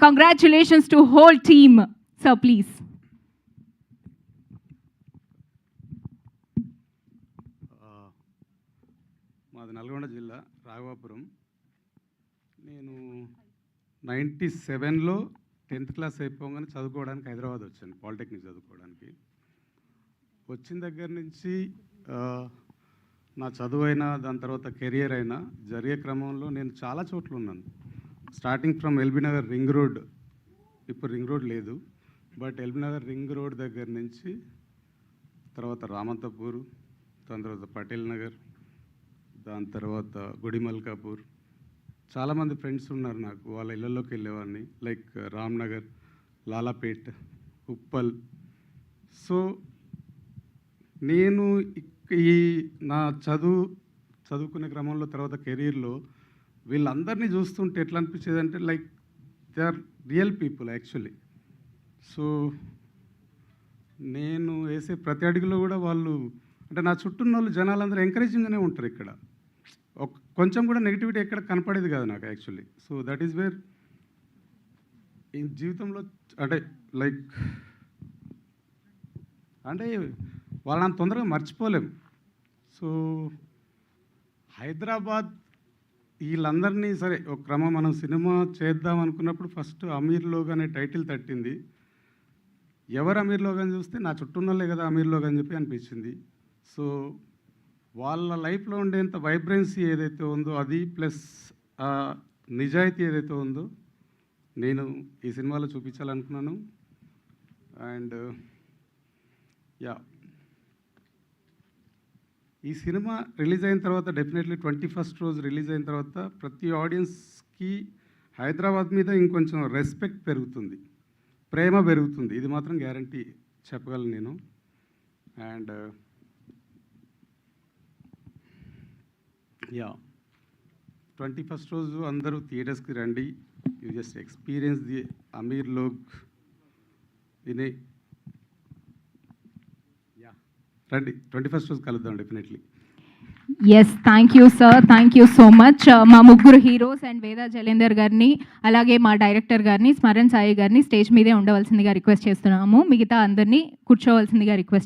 congratulations to whole team. Sir, please. మాది నల్గొండ జిల్లా రాఘవాపురం. నేను 97లో 10th క్లాస్ అయిపోగానే చదువుకోవడానికి హైదరాబాద్ వచ్చాను, పాలిటెక్నిక్ చదువుకోవడానికి. వచ్చిన దగ్గర నుంచి నా చదువు అయినా దాని తర్వాత కెరియర్ అయినా జరిగే క్రమంలో నేను చాలా చోట్ల ఉన్నాను. Starting from LB Nagar ring road, ఇప్పుడు రింగ్ రోడ్ లేదు, but LB Nagar ring road దగ్గర నుంచి తర్వాత రామంతపూర్, దాని తర్వాత పటేల్ నగర్, దాని తర్వాత గుడిమల్కాపూర్. చాలామంది ఫ్రెండ్స్ ఉన్నారు నాకు, వాళ్ళ ఇళ్ళల్లోకి వెళ్ళేవాడిని, లైక్ రామ్నగర్, లాలాపేట్, ఉప్పల్. సో నేను ఈ నా చదువుకునే క్రమంలో తర్వాత కెరీర్లో వీళ్ళందరినీ చూస్తుంటే ఎట్లా అనిపించేది అంటే like they are real people actually. So నేను వేసే ప్రతి అడుగులో కూడా వాళ్ళు అంటే నా చుట్టూ ఉన్న వాళ్ళు జనాలందరూ ఎంకరేజింగ్గానే ఉంటారు. ఇక్కడ కొంచెం కూడా నెగిటివిటీ ఎక్కడ కనపడేది కాదు నాకు actually. So that is where ఈ జీవితంలో అంటే లైక్ అంటే వాళ్ళని తొందరగా మర్చిపోలేం. సో హైదరాబాద్ వీళ్ళందరినీ సరే ఒక క్రమం మనం సినిమా చేద్దాం అనుకున్నప్పుడు ఫస్ట్ అమీర్ లోగ్ అనే టైటిల్ తట్టింది. ఎవరు అమీర్ లోగ్ అని చూస్తే నా చుట్టూ ఉన్నోళ్ళే కదా అమీర్ లోగ్ అని చెప్పి అనిపించింది. సో వాళ్ళ లైఫ్లో ఉండేంత వైబ్రెన్సీ ఏదైతే ఉందో అది ప్లస్ నిజాయితీ ఏదైతే ఉందో నేను ఈ సినిమాలో చూపించాలనుకున్నాను. అండ్ యా, ఈ సినిమా రిలీజ్ అయిన తర్వాత డెఫినెట్లీ 21st రోజు రిలీజ్ అయిన తర్వాత ప్రతి ఆడియన్స్కి హైదరాబాద్ మీద ఇంకొంచెం రెస్పెక్ట్ పెరుగుతుంది, ప్రేమ పెరుగుతుంది, ఇది మాత్రం గ్యారంటీ చెప్పగలను నేను. అండ్ యా, 21st రోజు అందరూ థియేటర్స్కి రండి. యూ జస్ట్ ఎక్స్పీరియన్స్ ది అమీర్ లోగ్ వినే. యా, రండి, 21st రోజు కలుద్దాం definitely. Yes, thank you sir, thank you so much. మా ముగ్గురు హీరోస్ అండ్ వేదా జలేందర్ గారిని అలాగే మా డైరెక్టర్ గారిని స్మరణ్ సాయి గారిని స్టేజ్ మీదే ఉండవలసిందిగా రిక్వెస్ట్ చేస్తున్నాము. మిగతా అందరినీ కూర్చోవలసిందిగా రిక్వెస్ట్